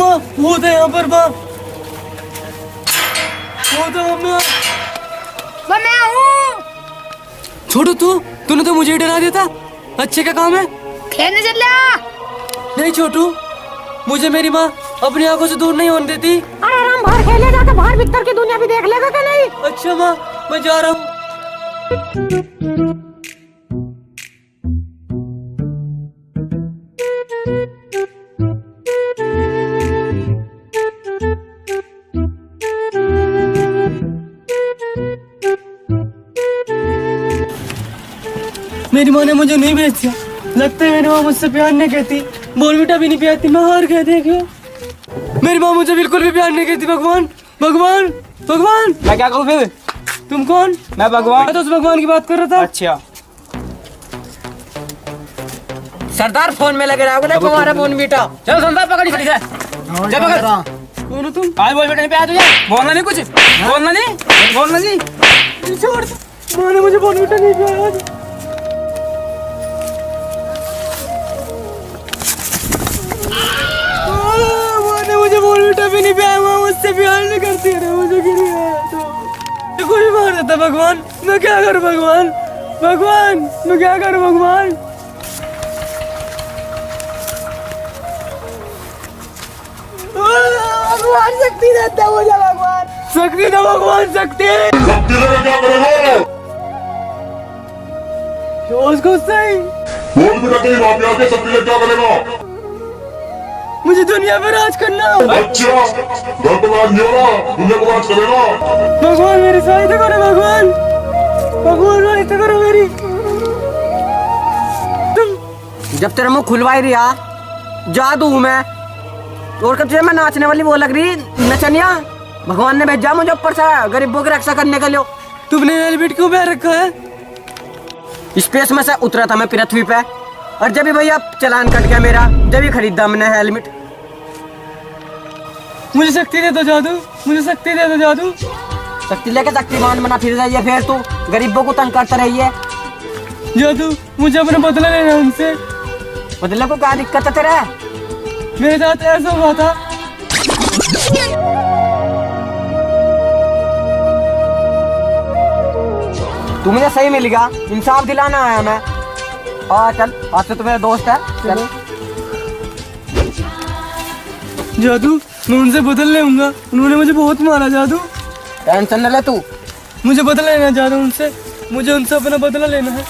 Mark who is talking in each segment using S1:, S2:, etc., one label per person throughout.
S1: माँ भूत है यहाँ पर माँ, भूत है मम्मी।
S2: वो मैं हूँ।
S1: छोटू तूने तो मुझे डरा दिया था, अच्छे का काम है।
S2: खेलने चल रहा।
S1: नहीं छोटू, मुझे मेरी माँ अपनी आंखों से दूर नहीं होने देती।
S2: अरे हम बाहर खेलने जाते, बाहर भीतर की दुनिया भी देख लेगा क्या नहीं?
S1: अच्छा माँ, मैं जा रहा हूँ। मेरी माँ ने मुझे नहीं भेजा, लगता है मेरी माँ मुझसे प्यार नहीं कहती, बोलबीटा भी नहीं पियाती, मैं हार गया। देखियो मेरी माँ मुझे बिल्कुल भी प्यार नहीं कहती। भगवान भगवान भगवान।
S3: मैं क्या करूँ फिर?
S1: तुम कौन?
S3: मैं भगवान।
S1: मैं तो उस भगवान की बात कर रहा था।
S3: अच्छा
S4: सरदार फोन में लगे रहोगे ना, तुम्हारा फोन बेटा। चलो सरदार पकड़ी फटी से। जब पकड़।
S1: कौन हो तुम?
S3: आज बोल बेटा नहीं पाया तुझे? बोलना नहीं, कुछ बोलना नहीं, बोलना नहीं।
S1: छोड़ दो, माँ ने मुझे बोलबीटा नहीं पिया आज। माँ ने मुझे बोलबीटा भी नहीं पिया। माँ मुझसे प्यार नहीं करती है, मुझे गिर गया तो कोई मार देता। भगवान मैं क्या करूँ? भगवान भगवान मैं क्या करूँ? भगवान भगवान शक्ति देता मुझे। भगवान शक्ति दो, भगवान शक्ति। उसको सही
S5: बोल बेटा तेरी बात याद है, शक्ति लेके क्या करेगा?
S1: मुझे दुनिया पे राज करना।
S5: अच्छा घर पर राज नहीं हो रहा, दुनिया को राज करेगा।
S1: भगवान मेरी सहायता करो। भगवान भगवान सहायता करो मेरी।
S4: जब तेरा मुंह खुलवा ही रिया, जादू हूँ मैं। और कब से मैं नाचने वाली वो लग रही नचनिया। भगवान ने भेजा मुझे ऊपर से गरीबों की रक्षा करने के लिए।
S1: तुमने हेलमेट क्यों पहन रखा है?
S4: स्पेस में से उतरा था मैं पृथ्वी पे, और जब भी भैया चालान कट गया मेरा, जब भी खरीदा मैंने हेलमेट।
S1: मुझे शक्ति दे दो जादू, मुझे शक्ति दे दो जादू।
S4: शक्ति लेके शक्तिमान बना फिर रही है, फिर तू गरीबों को तंग करता रही है।
S1: जादू मुझे अपना बदला लेना है उनसे।
S4: बदले को क्या दिक्कत है तेरा?
S1: मेरे साथ ऐसा हुआ था।
S4: तू मुझे सही मिल गया, इंसाफ दिलाना आया मैं। चल, आज से तू मेरा दोस्त है। चल
S1: जादू मैं उनसे बदल लूंगा, उन्होंने मुझे बहुत मारा। जादू
S4: टेंशन न ले तू।
S1: मुझे बदला लेना है जादू उनसे, मुझे उनसे अपना बदला लेना है।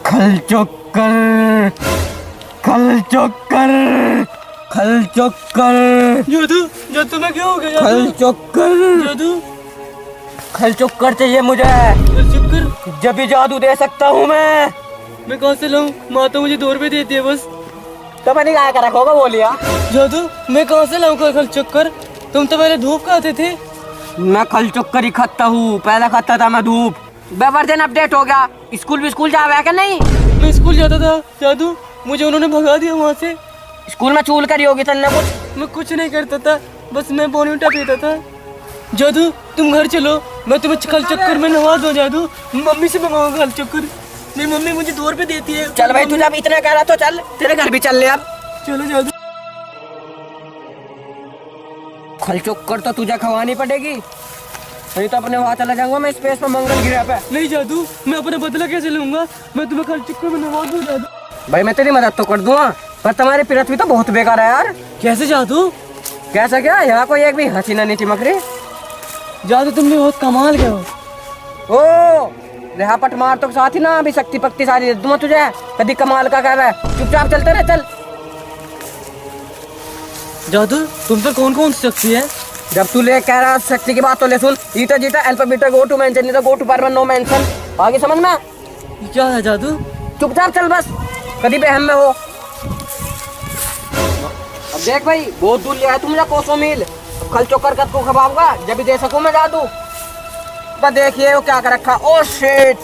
S4: खल चोकर, खल चोकर, खल चोकर।
S1: जादू जादू मैं क्या हो गया?
S4: खल चोकर,
S1: जादू
S4: खल चोकर चाहिए मुझे।
S1: चक्कर
S4: जब भी जादू दे सकता हूँ
S1: मैं कहाँ से लाऊं? माँ तो मुझे 2 रुपए देती है बस।
S4: तो मैंने क्या कर रखा होगा बोलिया।
S1: जादू मैं कहाँ से लाऊं खल चक्कर? तुम तो पहले धूप खाते थे।
S4: मैं खल चोकर ही खाता हूँ, पहले खाता था मैं धूप। वर्जन अपडेट हो गया। स्कूल जा रहा है क्या? नहीं,
S1: मैं स्कूल जाता था जादू, मुझे उन्होंने भगा दिया वहाँ से।
S4: स्कूल में चूल करी होगी तन्ने कुछ।
S1: मैं कुछ नहीं करता था, बस मैं बोनविटा पीता था। जादू तुम घर चलो, मैं तुम्हें खल चक्कर में नवा दूं। जादू मम्मी से मंगाऊंगा खल चक्कर, मेरी मम्मी मुझे 2 रुपए देती है।
S4: चल भाई, तू जब इतना कह रहा तो चल, तेरे घर भी चल ले अब।
S1: चलो जादू।
S4: खल चक्कर तो तुझे खवानी पड़ेगी, नहीं तो अपने वहाँ चला जाऊंगा मैं स्पेस में मंगल ग्रह पे।
S1: नहीं जादू, मैं अपना बदला कैसे लूंगा? मैं तुम्हें खल चक्कर में नवा दूं जादू।
S4: भाई मैं तेरी मदद तो कर दूंगा, पर तुम्हारी पृथ्वी तो बहुत बेकार है यार।
S1: कैसे जादू?
S4: कैसा क्या? यहाँ कोई एक भी हसीना नहीं चिमक रही।
S1: जादू तुम भी बहुत कमाल के हो।
S4: ओ रेहा पट मार तो साथ ही ना, अभी शक्ति पक्ति सारी दे दूंगा तुझे। कभी कमाल का कह रहा है, चुपचाप चलते रहे। चल
S1: जादू तुम पर कौन कौन सी शक्ति है?
S4: जब तू ले कह रहा शक्ति की बात तो ले सुन। Eta zeta alpha beta go to mention, नहीं तो गो टू परवन नो मेंशन। आगे समझ में?
S1: ये क्या है जादू?
S4: चुपचाप चल बस, कभी बहम में हो। अब देख भाई, बहुत दूर लिया है तू मुझे कोसों मील। अब खल चोकर कद को खबाऊंगा जब भी दे सकूं मैं जादू। पर देखिए वो क्या कर रखा। ओ शिट,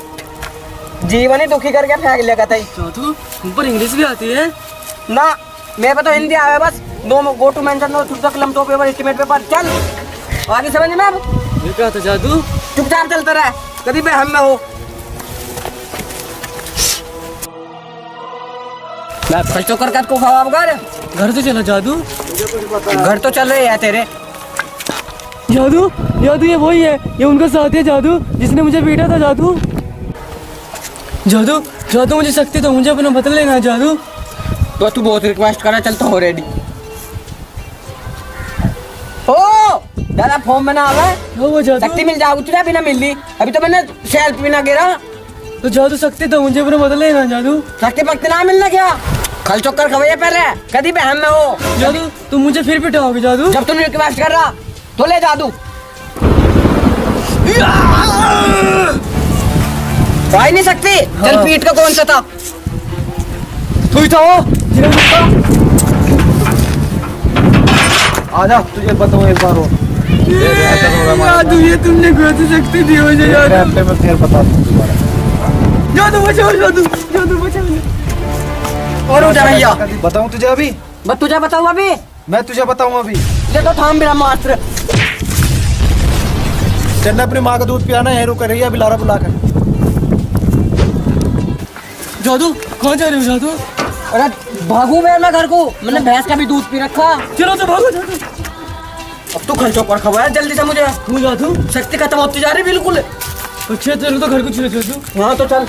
S4: जीवन ही दुखी करके फेंक लिया कतई।
S1: जादू तुम पर इंग्लिश भी आती है?
S4: ना, मेरे पे तो हिंदी आवे बस। No go to mention, no to कलम तो पेपर एस्टिमेट पेपर। चल आगे समझ में अब।
S1: ये क्या था जादू?
S4: चुपचाप चलता रहे, कभी बहम में हो। मैं खल चोकर कद को खवाऊंगा।
S1: घर तो चला जादू।
S4: घर तो चल रहे हैं तेरे।
S1: जादू जादू ये वही है, ये उनका साथी है जादू, जिसने मुझे पीटा था जादू। जादू जादू मुझे शक्ति तो मुझे अपना बदल लेना है जादू।
S4: तो तू बहुत रिक्वेस्ट करा, चलता हूँ रेडी। ओ दादा फॉर्म में ना आवे,
S1: वो जादू
S4: शक्ति मिल जाओ तुझे, अभी ना मिल ली। अभी तो मैंने सेल्फ भी ना गिरा।
S1: तो जादू शक्ति तो मुझे अपना बदल लेना जादू।
S4: शक्ति पक्ति ना मिलना क्या? खल चोकर खवाइए पहले, कभी बहम में हो।
S1: जादू तुम मुझे फिर पिटाओगे जादू।
S4: जब तुम रिक्वेस्ट कर रहा तो ले जादू। भाई नहीं सकती। चल पीठ का कौन सा था?
S1: तू ही था वो।
S6: आजा तुझे बताऊं एक बार और।
S1: जादू ये तुमने कैसे शक्ति दी मुझे जादू।
S6: हफ्ते में फिर बता दूं दोबारा।
S1: जादू बचाओ जादू, जादू बचाओ।
S4: और उठा भैया,
S6: बताऊं तुझे अभी?
S4: बस तुझे बताऊँ अभी।
S6: मैं तुझे बताऊं अभी।
S4: ये तो थाम मेरा मास्टर।
S6: चलना अपनी माँ का दूध पियाना है, रुक रही है अभी लारा बुला कर।
S1: जादू कहाँ जा रहे हो जादू?
S4: अरे भागू मैं घर को, मैंने भैंस का भी दूध पी रखा।
S1: चलो तो भागो जादू।
S4: अब तू खल चोकर खवाया जल्दी से मुझे।
S1: तू जादू
S4: शक्ति खत्म होती जा रही बिल्कुल।
S1: अच्छा चलो तो घर को चलो जादू।
S4: हाँ तो चल।